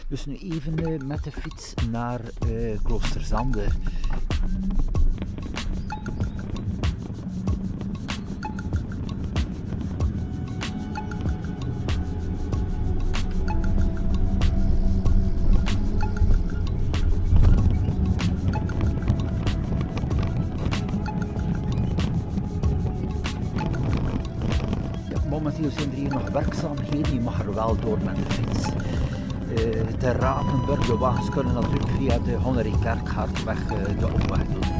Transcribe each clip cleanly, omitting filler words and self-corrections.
Dus nu even met de fiets naar Kloosterzande. Momenteel zijn er hier nog werkzaamheden, je mag er wel door met de fiets. De Rapenburg, de wagens kunnen natuurlijk via de Honnery Kerkgaardweg de omweg doen.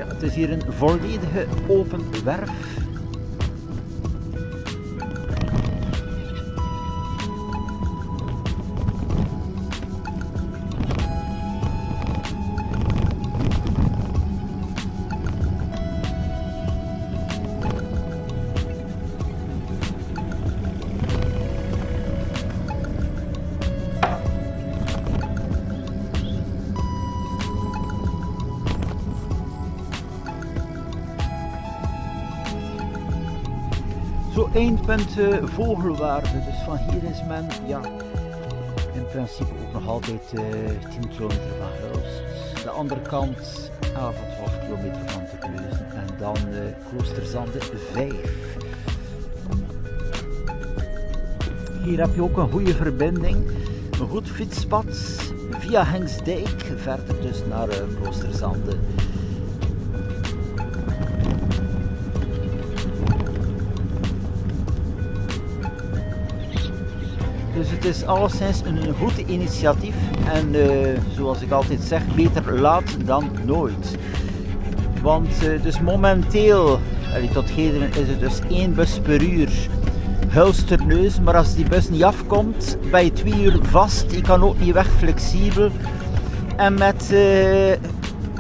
Het is hier een volledige open werf. Zo eindpunt Vogelwaarde, dus van hier is men in principe ook nog altijd 10 kilometer van Hulst. De andere kant 11 à 12 kilometer van Terneuzen en dan Kloosterzande 5. Hier heb je ook een goede verbinding, een goed fietspad via Hengsdijk, verder dus naar Kloosterzande. Dus het is alleszins een goed initiatief en zoals ik altijd zeg, beter laat dan nooit. Want dus momenteel, tot heden is het dus 1 bus per uur Hulst-Terneuzen, maar als die bus niet afkomt, ben je 2 uur vast, je kan ook niet weg flexibel. En met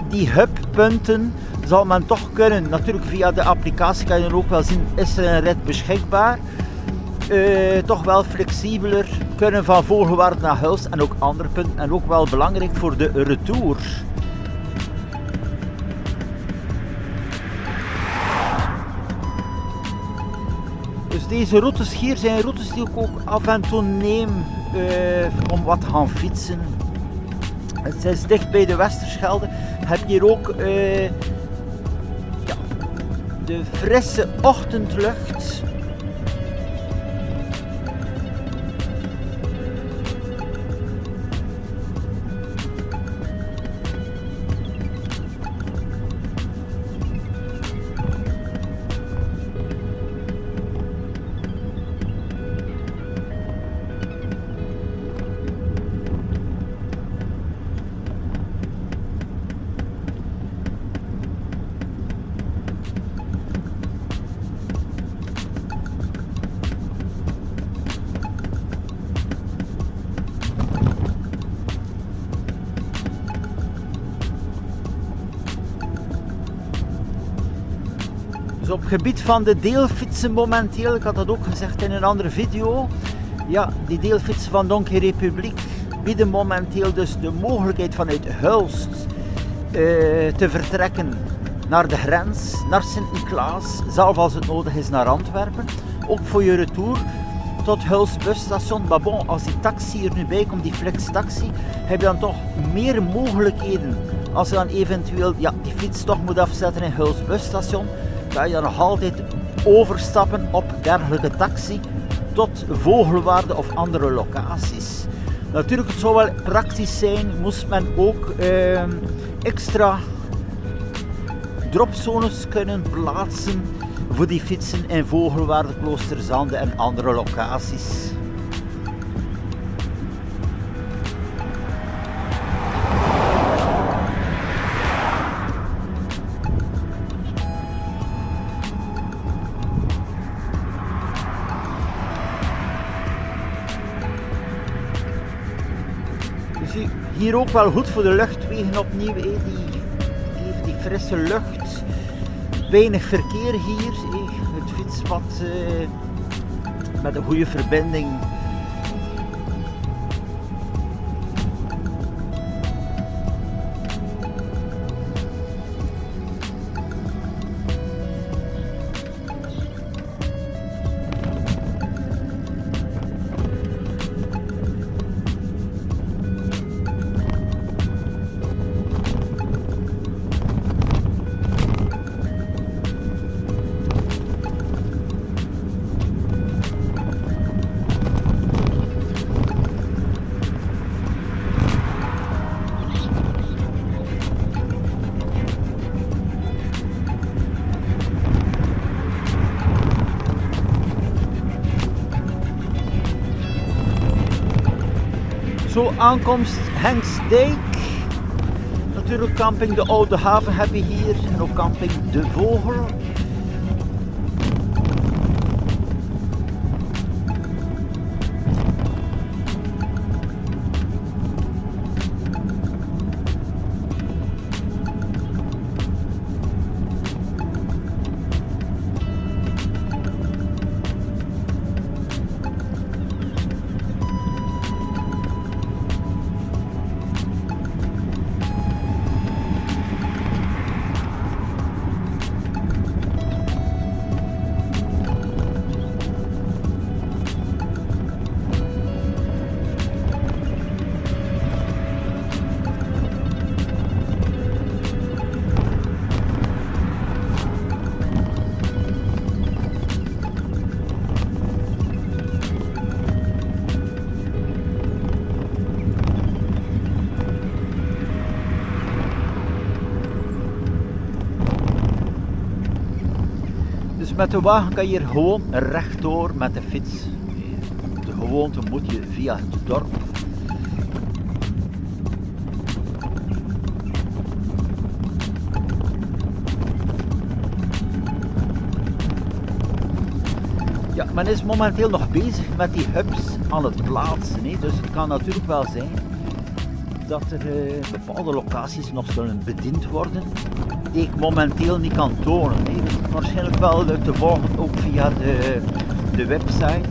die hubpunten zal men toch kunnen, natuurlijk via de applicatie kan je dan ook wel zien, is er een rit beschikbaar. Toch wel flexibeler kunnen van Vogelwaarde naar Hulst en ook andere punten en ook wel belangrijk voor de retour. Dus deze routes hier zijn routes die ik ook af en toe neem om wat te gaan fietsen. Het is dicht bij de Westerschelde. Heb je hier ook de frisse ochtendlucht. Dus op het gebied van de deelfietsen momenteel, ik had dat ook gezegd in een andere video, die deelfietsen van Donkey Republiek bieden momenteel dus de mogelijkheid vanuit Hulst te vertrekken naar de grens, naar Sint-Niklaas, zelfs als het nodig is naar Antwerpen, ook voor je retour tot Hulst busstation. Maar bon, als die taxi er nu bij komt, die flextaxi, heb je dan toch meer mogelijkheden. Als je dan eventueel die fiets toch moet afzetten in Hulst busstation, kan je dan nog altijd overstappen op dergelijke taxi tot Vogelwaarde of andere locaties. Natuurlijk, het zou wel praktisch zijn, moest men ook extra dropzones kunnen plaatsen voor die fietsen in Vogelwaarde, Kloosterzande en andere locaties. Hier hier ook wel goed voor de luchtwegen opnieuw. Die geeft die frisse lucht. Weinig verkeer hier. Het fietspad met een goede verbinding. Zo, aankomst Hengstdijk. Natuurlijk camping De Oude Haven heb je hier en ook camping De Vogel. Dus met de wagen kan je hier gewoon rechtdoor met de fiets. De gewoonte moet je via het dorp. Ja, men is momenteel nog bezig met die hubs aan het plaatsen. Hè. Dus het kan natuurlijk wel zijn dat er bepaalde locaties nog zullen bediend worden die ik momenteel niet kan tonen. Hè. Waarschijnlijk wel te volgen ook via de website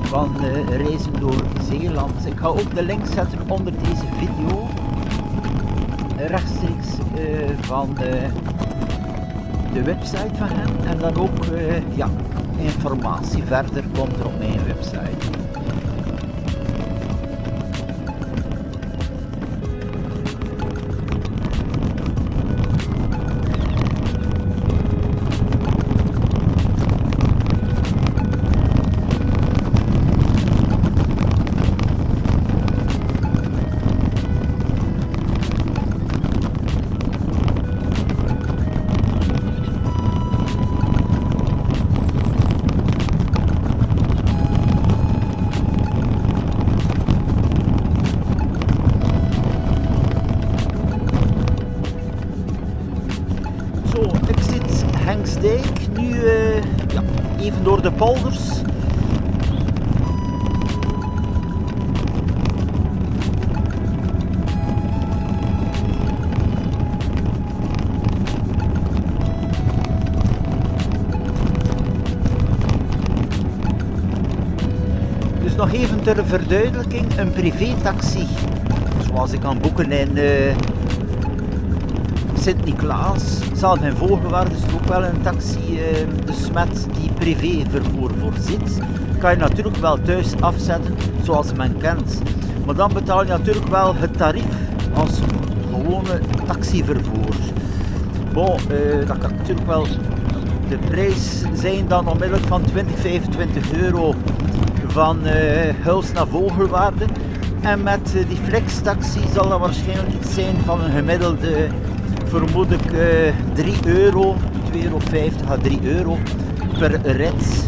van Reizen door Zeeland. Ik ga ook de link zetten onder deze video, rechtstreeks van de website van hem, en dan ook ja, informatie verder komt er op mijn website. Hengstdijk, nu ja, even door de polders. Dus nog even ter verduidelijking, een privé-taxi, zoals ik kan boeken in Sint-Niklaas, zelf in Vogelwaard is het ook wel een taxi, de Smet die privévervoer voorziet. Kan je natuurlijk wel thuis afzetten zoals men kent. Maar dan betaal je natuurlijk wel het tarief als gewone taxivervoer. Bon, dat kan natuurlijk wel de prijs zijn dan onmiddellijk van 20-25 euro van Huls naar Vogelwaarde. En met die flextaxi zal dat waarschijnlijk iets zijn van een gemiddelde, vermoed ik 3 euro, 2,50 euro à 3 euro per rit.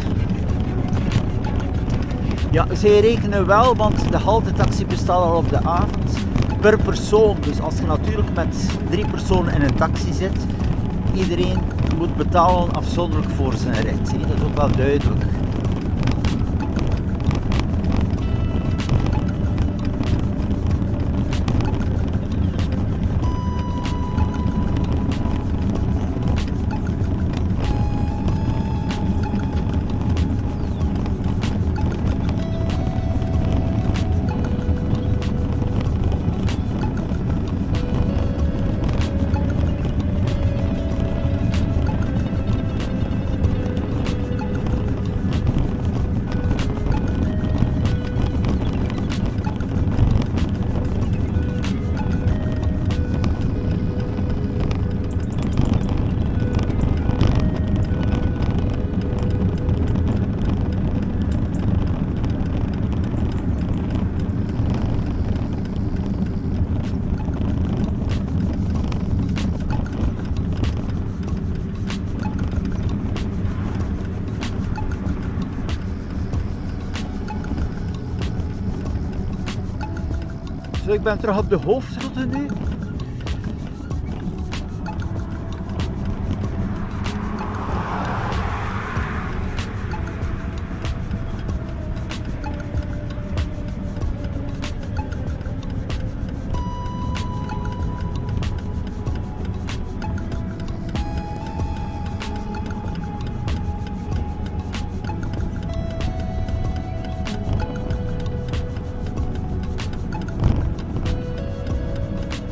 Ja, zij rekenen wel, want de haltetaxi bestaat al op de avond, per persoon. Dus als je natuurlijk met 3 personen in een taxi zit, iedereen moet betalen afzonderlijk voor zijn rit. Dat is ook wel duidelijk. Ik ben terug op de hoofdroute nu.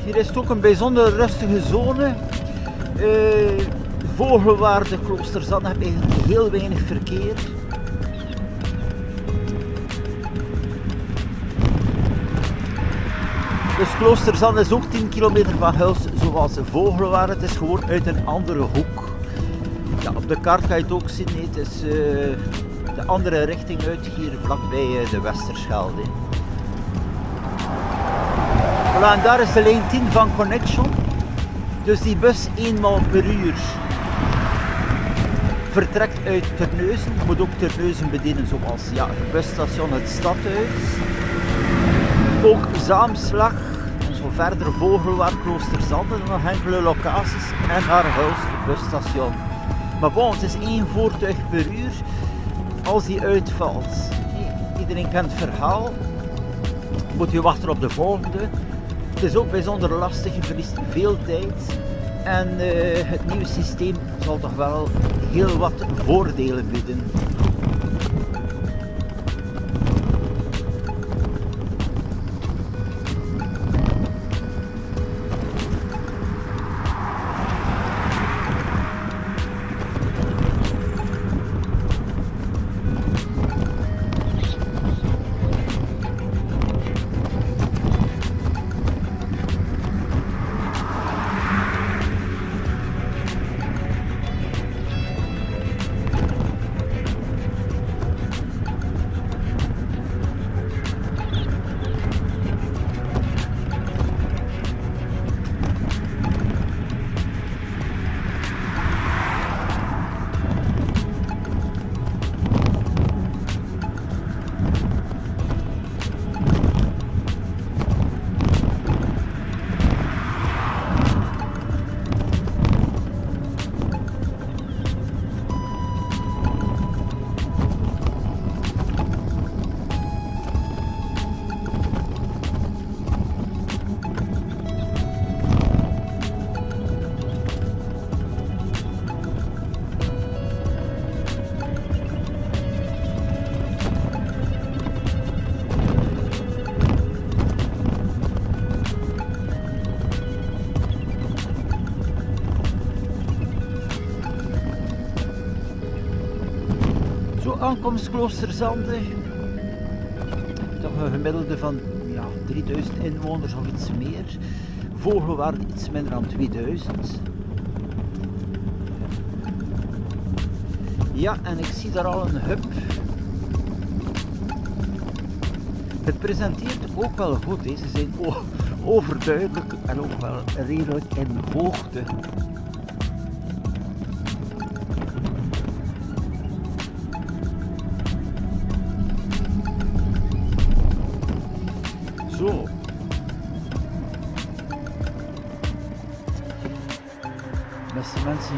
Hier is het ook een bijzonder rustige zone. Vogelwaarde Kloosterzand heb je heel weinig verkeer. Dus Kloosterzand is ook 10 kilometer van huis zoals Vogelwaarde. Het is gewoon uit een andere hoek. Ja, op de kaart kan je het ook zien. Nee, het is de andere richting uit hier vlakbij de Westerschelde. Voilà, en daar is de lijn 10 van Connection. Dus die bus eenmaal per uur vertrekt uit Terneuzen. Je moet ook Terneuzen bedienen zoals het busstation het stadhuis. Ook Zaamslag en zo verder Vogelwaard, Kloosterzand en nog enkele locaties. En haar huis, het busstation. Maar bon, het is 1 voertuig per uur als die uitvalt. Iedereen kent het verhaal. Moet je wachten op de volgende. Het is ook bijzonder lastig, je verliest veel tijd. En het nieuwe systeem zal toch wel heel wat voordelen bieden. Aankomst Kloosterzande, toch een gemiddelde van 3000 inwoners of iets meer. Vogelwaarde iets minder dan 2000. Ja, en ik zie daar al een hub. Het presenteert ook wel goed, deze zijn overduidelijk en ook wel redelijk in hoogte. Zo. Beste mensen,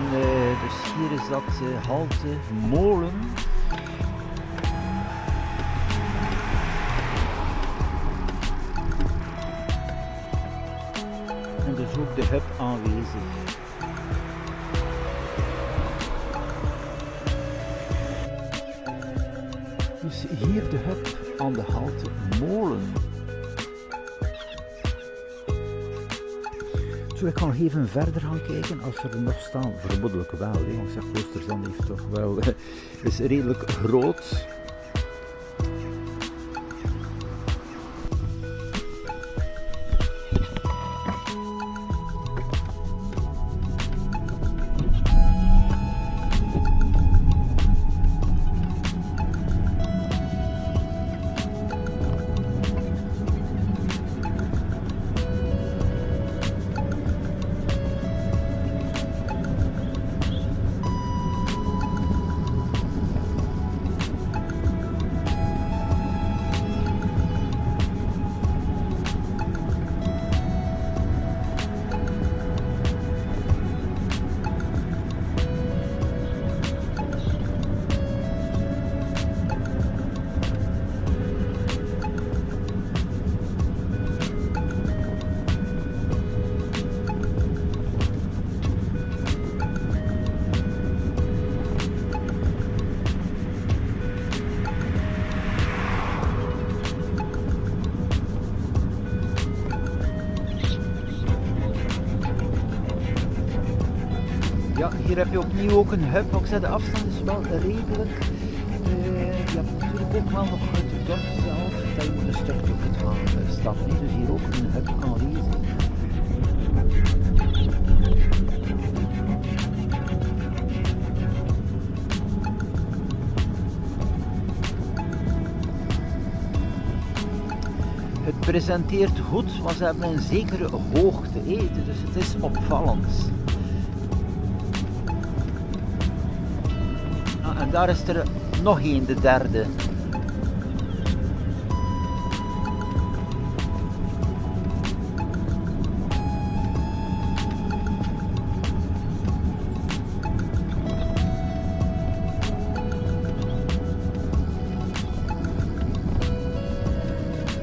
dus hier is dat halte Molen. En dus ook de hub aanwezig. Dus hier de hub aan de halte Molen. Zo, ik ga nog even verder gaan kijken als er nog staan. Vermoedelijk wel, hè, want zeg, Kloosterzand heeft toch wel, is redelijk groot. Ja, hier heb je opnieuw ook een hub, maar ik zei de afstand is wel redelijk. Je hebt natuurlijk ook wel nog het dorp zelf, dat je moet een stuk op het gaan stappen. Dus hier ook een hub aanwezig. Het presenteert goed, maar ze hebben een zekere hoogte, dus het is opvallend. En daar is er nog één, de derde.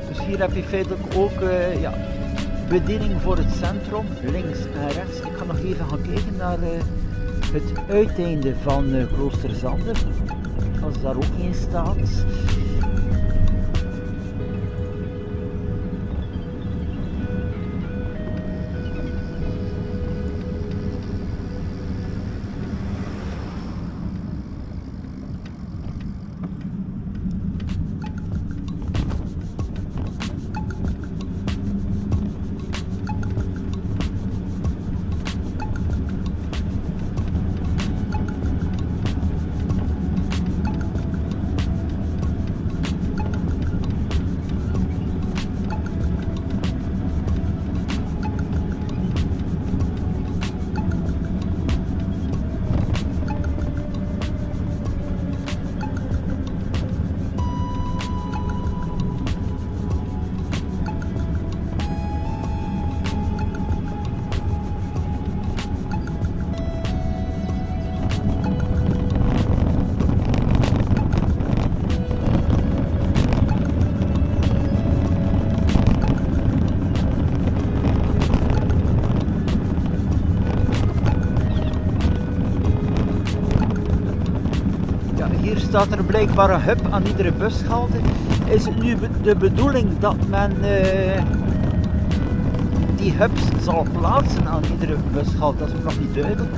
Dus hier heb je feitelijk ook ja, bediening voor het centrum, links en rechts. Ik ga nog even gaan kijken naar het uiteinde van Kloosterzande, als daar ook een staat. Staat er blijkbaar een hub aan iedere bushalte. Is het nu de bedoeling dat men die hubs zal plaatsen aan iedere bushalte? Dat is me nog niet duidelijk.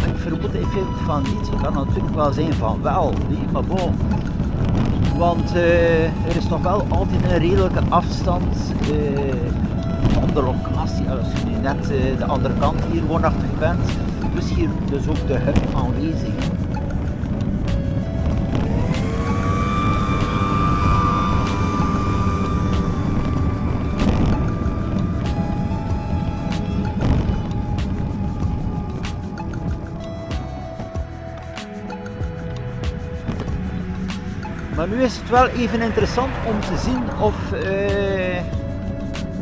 Ik vermoed even van niet. Het kan natuurlijk wel zijn van wel, maar bon. Want er is toch wel altijd een redelijke afstand van de locatie. Als je nu net de andere kant hier woonachtig bent, dus hier dus ook de hub aanwezig. Maar nu is het wel even interessant om te zien of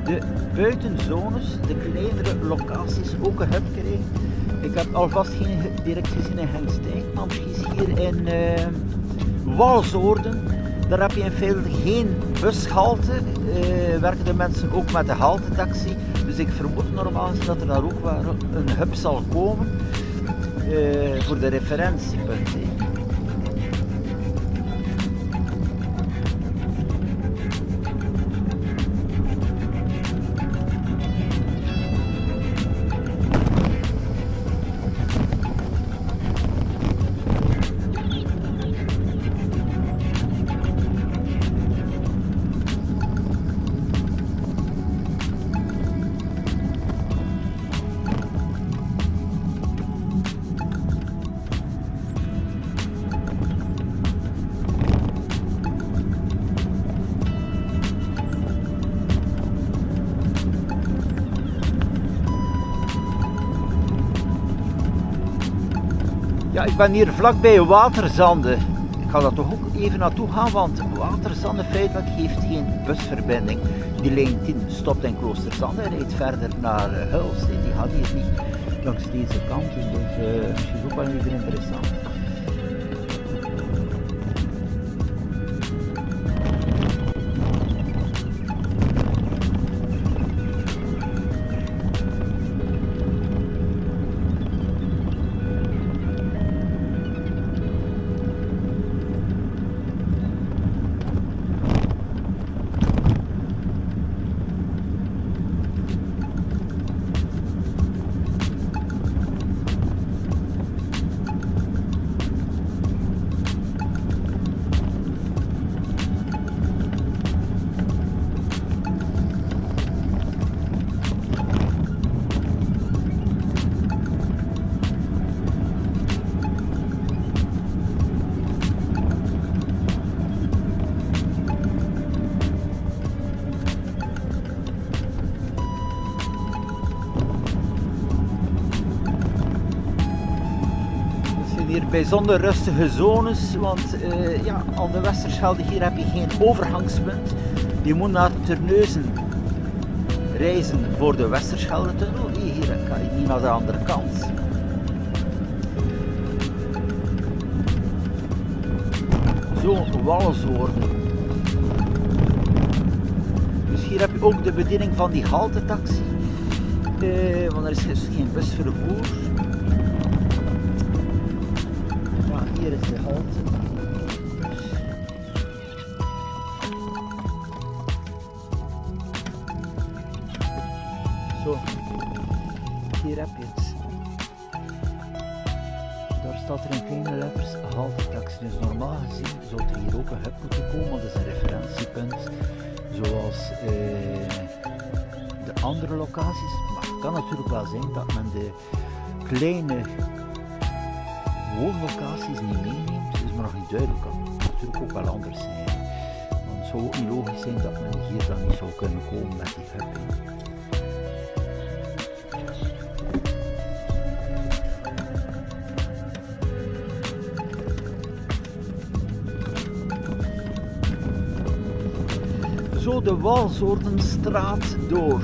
de buitenzones, de kleinere locaties, ook een hub krijgen. Ik heb alvast geen direct gezien in Hengstijn, maar misschien hier in Walshoorden. Daar heb je in feite geen bushalte, werken de mensen ook met de haltetaxi. Dus ik vermoed normaal gezien dat er daar ook wel een hub zal komen voor de referentiepunten. Ja, ik ben hier vlakbij Waterzande. Ik ga daar toch ook even naartoe gaan, want Waterzande feitelijk heeft geen busverbinding. Die lijn 10 stopt in Kloosterzande en rijdt verder naar Hulst. Die gaat hier niet langs deze kant, dus misschien is ook wel even interessant. Hier bijzonder rustige zones, want ja, aan de Westerschelde hier heb je geen overgangspunt. Je moet naar Terneuzen reizen voor de Westerschelde-tunnel. Hier kan je niet naar de andere kant. Zo, Wallensoorden. Dus hier heb je ook de bediening van die haltetaxi. Want er is dus geen busvervoer. Ja, hier is de halte. Zo, hier heb je het. Daar staat er in kleine letters haltetaxi. Dus normaal gezien zou er hier ook een hub moeten komen, dat is een referentiepunt. Zoals de andere locaties. Maar het kan natuurlijk wel zijn dat men de kleine woonlocaties niet meeneemt. Dat is maar nog niet duidelijk. Dat kan natuurlijk ook wel anders zijn. Want het zou ook niet logisch zijn dat men hier dan niet zou kunnen komen met die hub. Zo de Walsoordenstraat door.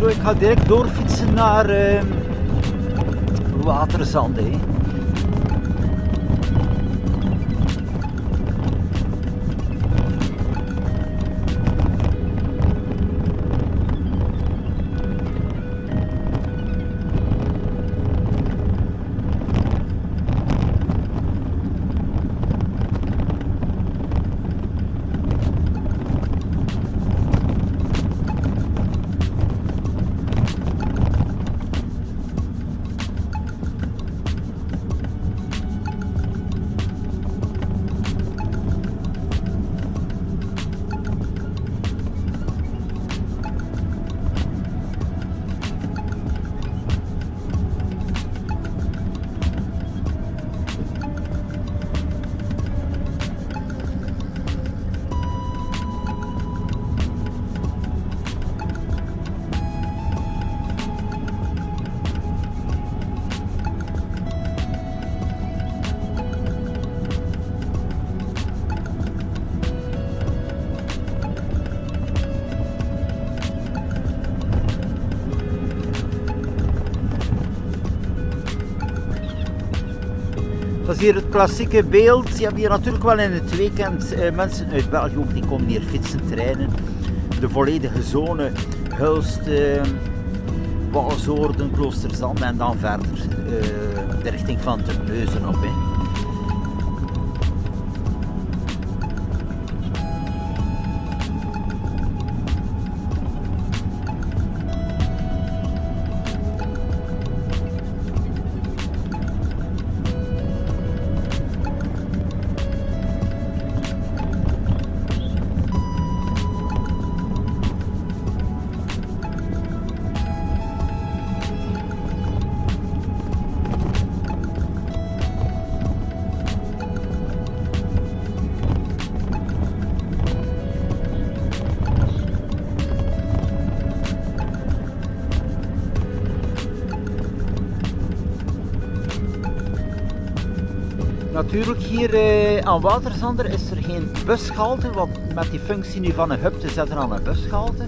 Zo, ik ga direct doorfietsen naar Waterzande. Dat is hier het klassieke beeld. Je hebt hier natuurlijk wel in het weekend mensen uit België ook die komen hier fietsen, trainen. De volledige zone, Hulst, Wallensoorden, Kloosterzand en dan verder de richting van Terneuzen op. Natuurlijk hier aan Waterzander is er geen busgehalte, want met die functie nu van een hub te zetten aan een busgehalte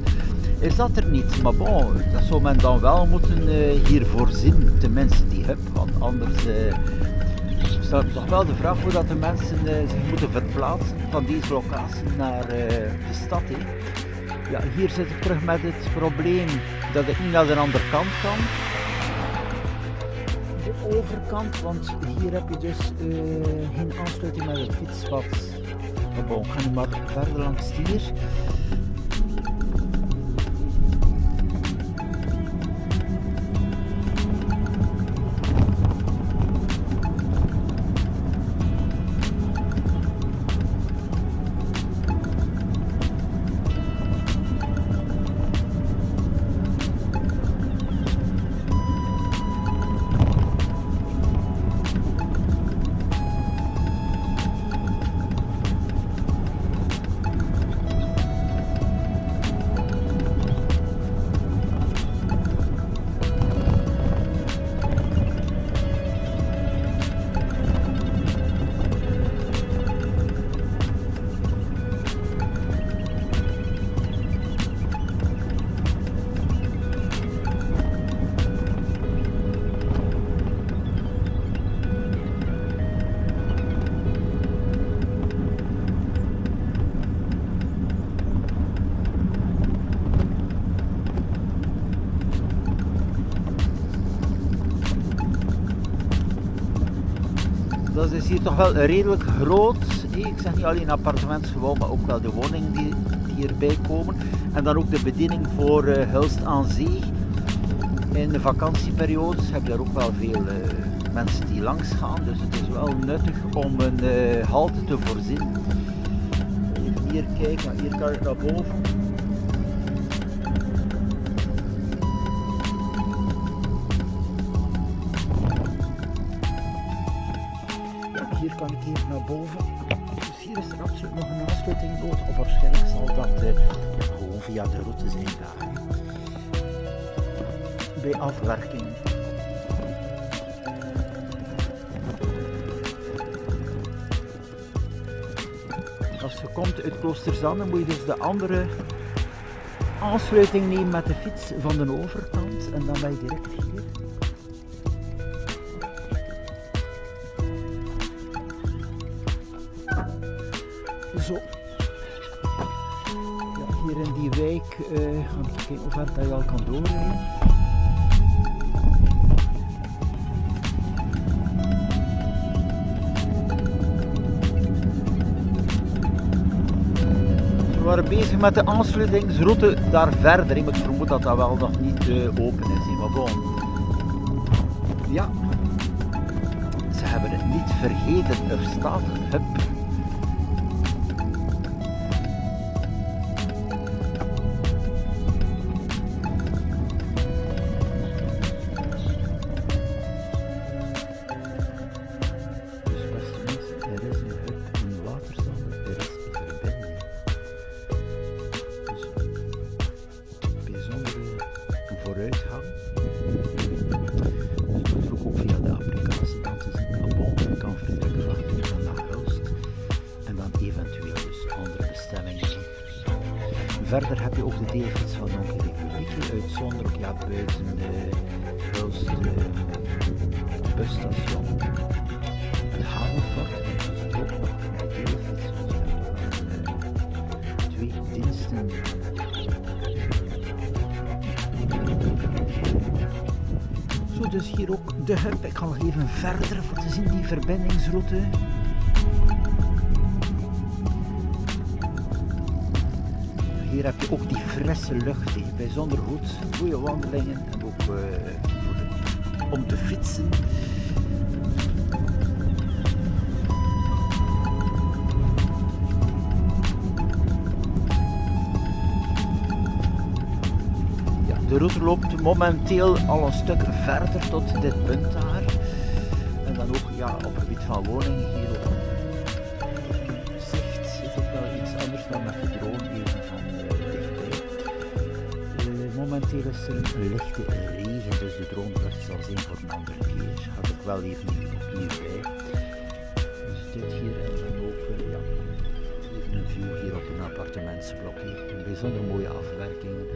is dat er niet. Maar bon, dat zou men dan wel moeten hier voorzien, tenminste die hub, want anders staat toch wel de vraag hoe dat de mensen zich moeten verplaatsen van deze locatie naar de stad. Ja, hier zit ik terug met het probleem dat ik niet naar de andere kant kan. De overkant, want hier heb je dus geen aansluiting met het fietspad. Maar bon, ik ga nu maar verder langs hier. Dat is hier toch wel redelijk groot. Ik zeg niet alleen appartementsgebouw, maar ook wel de woningen die hierbij komen. En dan ook de bediening voor Hulst aan Zee. In de vakantieperiodes heb je daar ook wel veel mensen die langs gaan. Dus het is wel nuttig om een halte te voorzien. Even hier kijken, hier kan ik naar boven. Hier kan ik even naar boven. Dus hier is er absoluut nog een aansluiting nodig. Of waarschijnlijk zal dat gewoon via de route zijn daar. Bij afwerking. Als je komt uit Kloosterzanne moet je dus de andere aansluiting nemen met de fiets van de overkant. En dan ben je direct hier. Zo. Ja, hier in die wijk ga ik kijken hoe ver dat je al kan doorrijden. We waren bezig met de aansluitingsroute daar verder. Ik vermoed dat dat wel nog niet open is. Maar bon. Ja, ze hebben het niet vergeten. Er staat een hub. Vooruitgang. Dus dat is ook via de applicatie dan te zien. Je kan vertrekken van hier naar Hulst en dan eventueel dus andere bestemmingen. Verder heb je ook de deelfiets van Donker Republiek, uitzonderlijk ja, buiten Hulst busstation. Het Havenfort is ook nog de deelfiets. Dus we hebben twee diensten. Zo, dus hier ook de hub. Ik ga nog even verder voor te zien die verbindingsroute. Hier heb je ook die frisse lucht, bijzonder goed. Goede wandelingen en ook om te fietsen. De route loopt momenteel al een stuk verder tot dit punt daar. En dan ook ja, op het gebied van woningen hier ook. Zicht is ook wel iets anders dan met de drone even van dichtbij. Momenteel is er een lichte regen, dus de dronevlucht zal zijn voor een andere keer. Had ik wel even opnieuw bij. appartementsblok. Een bijzonder mooie afwerkingen,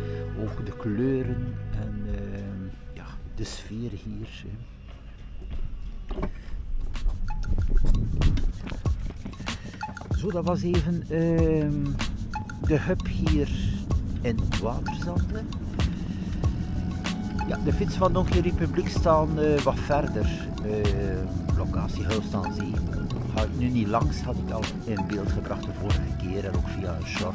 ook de kleuren en ja, de sfeer hier. Zo, dat was even de hub hier in Waterzande. Ja, de fiets van Donkey Republiek staan wat verder. Locatie Hulst aan Zee. Ga ik nu niet langs, had ik al in beeld gebracht de vorige keer en ook via een short.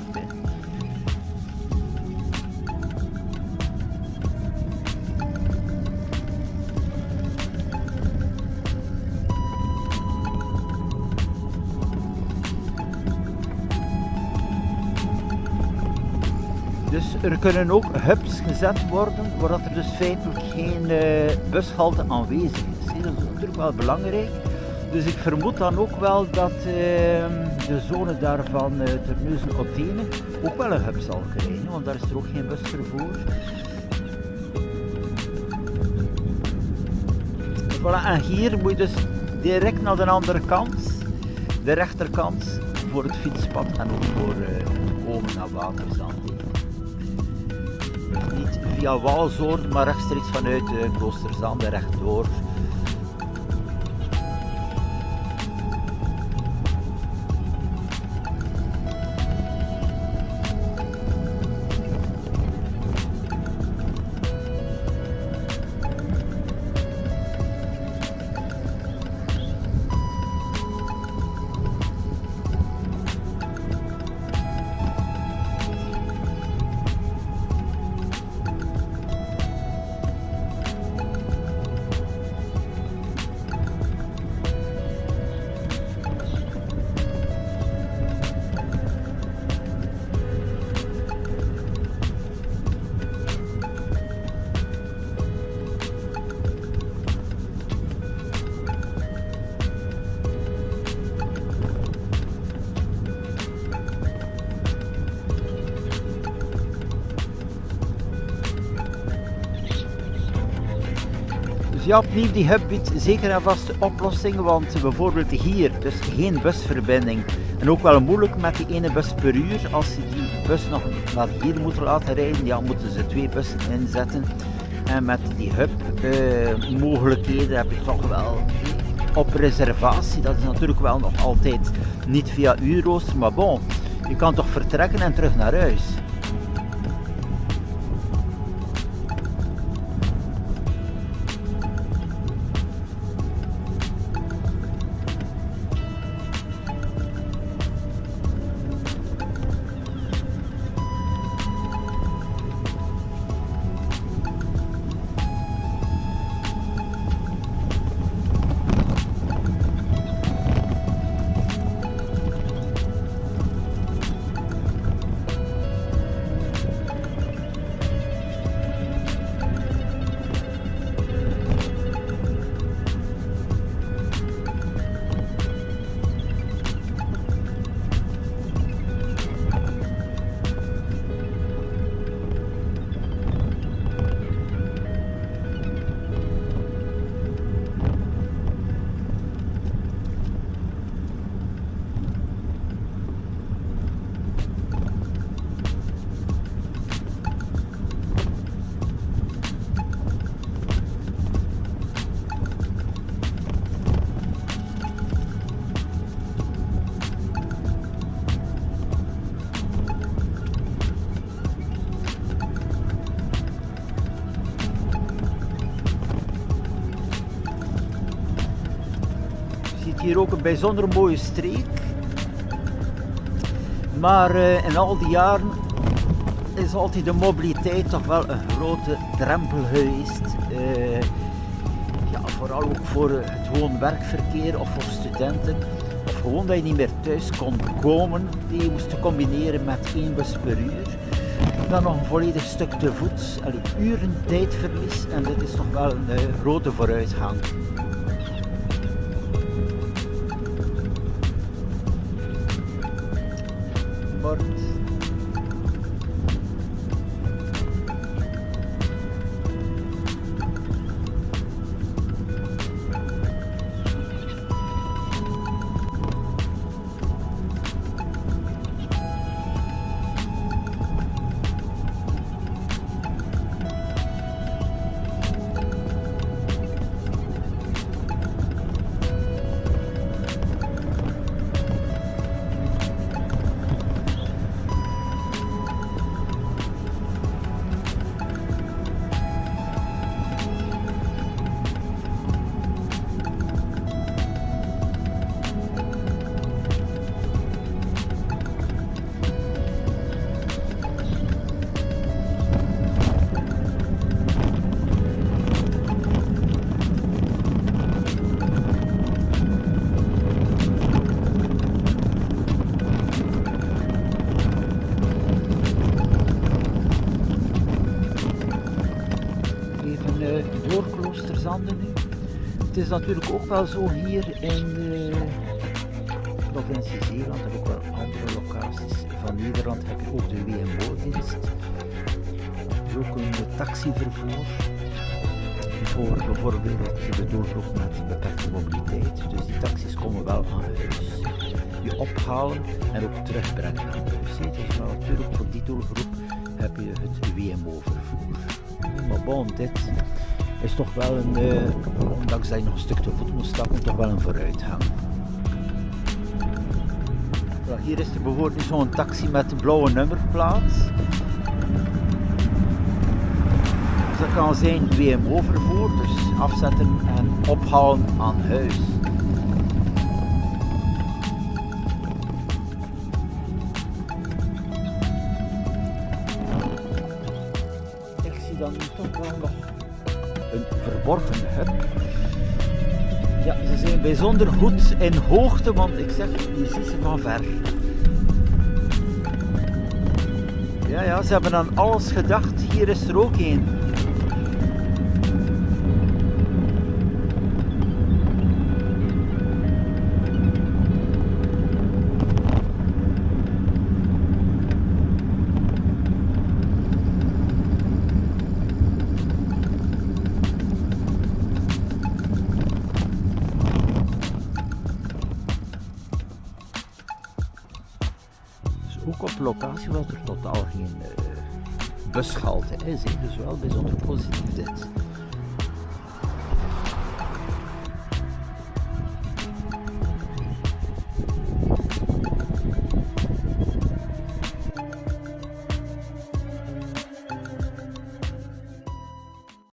Dus er kunnen ook hubs gezet worden, waar er dus feitelijk geen bushalte aanwezig is. Dat is natuurlijk wel belangrijk. Dus ik vermoed dan ook wel dat de zone daar van Terneuzen-Ottene ook wel een hub zal krijgen, want daar is er ook geen busvervoer. Voilà, en hier moet je dus direct naar de andere kant, de rechterkant, voor het fietspad en ook voor komen naar Waterzande. Dus niet via Walzoord, maar rechtstreeks vanuit Kloosterzande rechtdoor. Ja, opnieuw die hub biedt zeker en vast oplossingen, want bijvoorbeeld hier, dus geen busverbinding en ook wel moeilijk met die ene bus per uur. Als ze die bus nog naar hier moeten laten rijden, ja, moeten ze 2 bussen inzetten. En met die hub mogelijkheden heb je toch wel op reservatie. Dat is natuurlijk wel nog altijd niet via uurrooster, maar bon, je kan toch vertrekken en terug naar huis. Hier ook een bijzonder mooie streek, maar in al die jaren is altijd de mobiliteit toch wel een grote drempel geweest. Ja, vooral ook voor het woon-werkverkeer of voor studenten, of gewoon dat je niet meer thuis kon komen, die je moest combineren met 1 bus per uur. Dan nog een volledig stuk te voet, uren tijdverlies, en dit is toch wel een grote vooruitgang. is natuurlijk ook wel zo hier in de provincie Zeeland en ook wel andere locaties van Nederland heb je ook de WMO-dienst. Dus ook een taxivervoer voor bijvoorbeeld de doelgroep met beperkte mobiliteit. Dus die taxis komen wel aan huis. Je ophalen en ook terugbrengen naar huis. Dus maar natuurlijk voor die doelgroep heb je het WMO-vervoer. Maar bon, dit is toch wel een, ondanks dat je nog een stuk te voet moet stappen, toch wel een vooruitgang. Well, hier is er bijvoorbeeld zo'n taxi met een blauwe nummerplaat. Dus dat kan zijn WMO-vervoer, dus afzetten en ophalen aan huis. Ik zie dan toch wel nog een verborgen hub. Ja, ze zijn bijzonder goed in hoogte, want ik zeg, je ziet ze van ver. Ja, ze hebben aan alles gedacht. Hier is er ook een. Ook op locatie was er totaal geen bushalte is, dus wel bijzonder positief dit.